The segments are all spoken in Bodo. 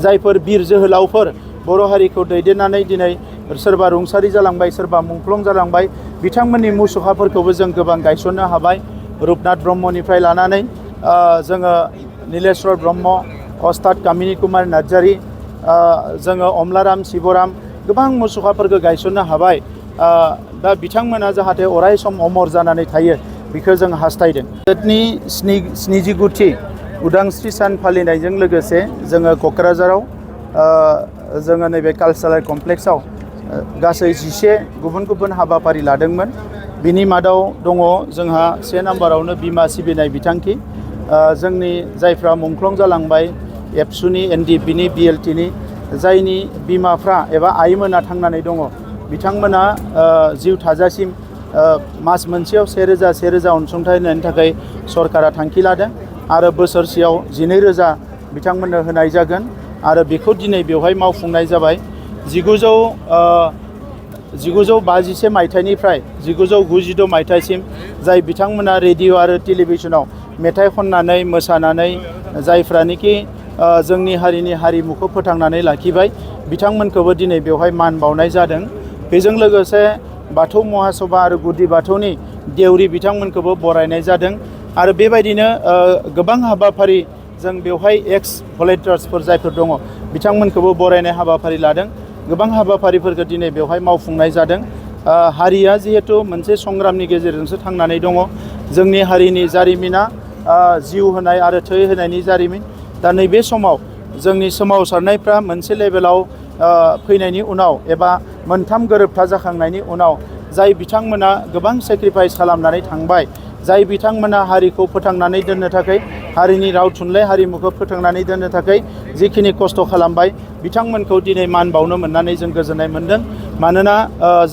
जायफोर बीर जोहोलावफोर बर' हारिखौ दैदेननानै दिनै सोरबा रुंसारि जालांबाय सोरबा मुंख्लं जालांबाय बिथांमोननि मुसुखाफोरखौबो जों गोबां गायसननो हाबाय। रुपनाथ ब्रह्मनिफ्राय लानानै जोङो नीलेश्वर ब्रह्म, अस्ताद कामिनी कुमार नार्जारी, जोङो अमलाराम शिवराम गोबां मुसुखाफोरखौ गायसननो हाबाय। दा बिथांमोना जाहाथे अराय सम अमर जानानै थायो बेखौ जों हास्थायदों। भारतनि 79थि उदांस्रि सान फालिनायजों लोगोसे जोङो क'क्राझाराव जोङो नैबे कालचारेल कमप्लेक्सआव गासै 11 गुबुन गुबुन हाबाफारि लादोंमोन। बिनि मादाव दङ जोंहा 1 नाम्बारावनो बिमा सिबिनाय बिथांखि। जोंनि जायफ्रा मुंख्लं जालांबाय एबसुनि एनडिएफबिनि बिएलटिनि जायनि बिमाफ्रा एबा आइमोना थांनानै दङ बिथांमोना जिउ थाजासिम मास मोनसेयाव 1000 अनसुंथाइ होनायनि थाखाय सरकारा थांखि लादों आरो बोसोरसेयाव 12,000 बिथांमोननो होनाय जागोन आरो बेखौ दिनै बेवहाय मावफुंनाय जाबाय। 1951 मायथाइनिफ्राय 1992 मायथाइसिम जाय बिथांमोना रेडिअ' आरो टेलिभिजनाव मेथाइ खननानै मोसानानै जायफ्रानोखि जोंनि हारिनि हारिमुखौ फोथांनानै लाखिबाय बिथांमोनखौबो दिनै बेवहाय मान बावनाय जादों। बेजों लोगोसे बाथौ महासभा आरो गुदि बाथौनि देउरि बिथांमोनखौबो बरायनाय जादों आरो बेबायदिनो गोबां हाबाफारि जों बेवहाय एक्स भलेन्टियार्सफोर जायफोर दङ बिथांमोनखौबो बरायनाय हाबाफारि लादों। गोबां हाबाफारिफोरखौ दिनै बेवहाय मावफुंनाय जादों। हारिया जिहेतु मोनसे संग्रामनि गेजेरजोंसो थांनानै दङ। जोंनि हारिनि जारिमिना जिउ होनाय आरो थै होनायनि जारिमिन। दा नैबे समाव जोंनि सोमावसारनायफ्रा मोनसे लेभेलाव फैनायनि उनाव एबा मोनथाम गोरोबथा जाखांनायनि उनाव जाय बिथांमोना गोबां सेक्रिफाइस खालामनानै थांबाय, जाय बिथांमोना हारिखौ फोथांनानै दोननो थाखाय हारिनि राव थुनलाइ हारिमुखौ फोथांनानै दोननो थाखाय जिखिनि खस्थ' खालामबाय बिथांमोनखौ दिनै मान बावनो मोननानै जों गोजोननाय मोनदों। मानोना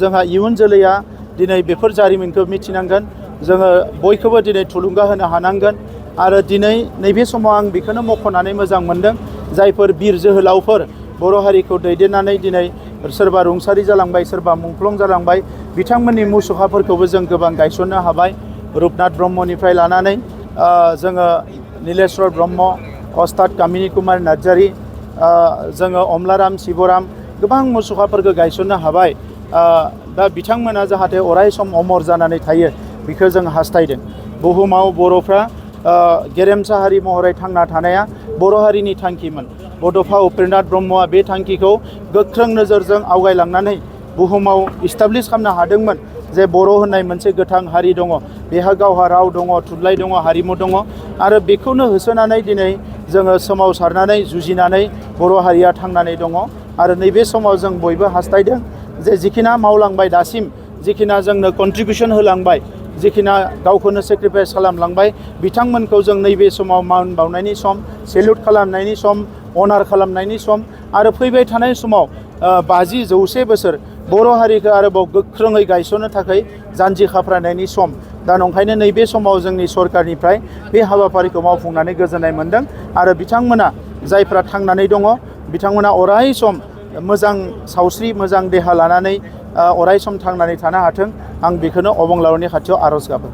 जोंहा इयुन जोलैया दिनै बेफोर जारिमिनखौ मिथिनांगोन। जोङो बयखौबो दिनै थुलुंगा होनो हानांगोन आरो दिनै नैबे समाव आं बेखौनो मख'नानै मोजां मोनदों जायफोर बीर जोहोलावफोर बर' हारिखौ दैदेननानै दिनै सोरबा रुंसारि जालांबाय सोरबा मुंख्लं जालांबाय बिथांमोननि मुसुखाफोरखौबो जों गोबां गायसननो हाबाय। रुपनाथ ब्रह्मनिफ्राय लानानै जोङो नीलेश्वर ब्रह्म, अस्ताद कामिनी कुमार नार्जारी, जोङो अमलाराम शिवराम गोबां मुसुखाफोरखौ गायसननो हाबाय। दा बिथांमोना जाहाथे अराय सम अमर जानानै थायो बेखौ जों हास्थायदों। बुहुमाव बर'फ्रा गेरेमसा हारि महरै थांना थानाया बर' हारिनि थांखिमोन। बड'फा उपेन्द्रनाथ ब्रह्मआ बे थांखिखौ गोख्रों नोजोरजों आवगायलांनानै बुहुमाव इस्टाब्लिश खालामनो हादोंमोन जे बर' होननाय मोनसे गोथां हारि दङ, बेहा गावहा राव दङ, थुनलाइ दङ, हारिमु दङ आरो बेखौनो होसोनानै दिनै जोङो सोमावसारनानै जुजिनानै बर' हारिया थांनानै दङ। आरो नैबे समाव जों बयबो हास्थायदों जे जिखिना मावलांबाय दासिम, जिखिना जोंनो कन्ट्रिबिउसन होलांबाय, जिखिना गावखौनो सेक्रिफाइस खालामलांबाय बिथांमोनखौ जों नैबे समाव मान बावनायनि सम, सेल्युट खालामनायनि सम, अनार खालामनायनि सम आरो फैबाय थानाय समाव 50-100 बोसोर बर' हारिखौ आरोबाव गोख्रोङै गायसननो थाखाय जानजि खाफ्रानायनि सम। दा नंखायनो नैबे समाव जोंनि सरकारनिफ्राय बे हाबाफारिखौ मावफुंनानै गोजोननाय मोनदों आरो बिथांमोना जायफ्रा थांनानै दङ बिथांमोना अराय सम मोजां सावस्रि मोजां देहा लानानै अराय सम थांनानै थानो हाथों आं बेखौनो अबंलावरनि खाथियाव आर'ज गाबो।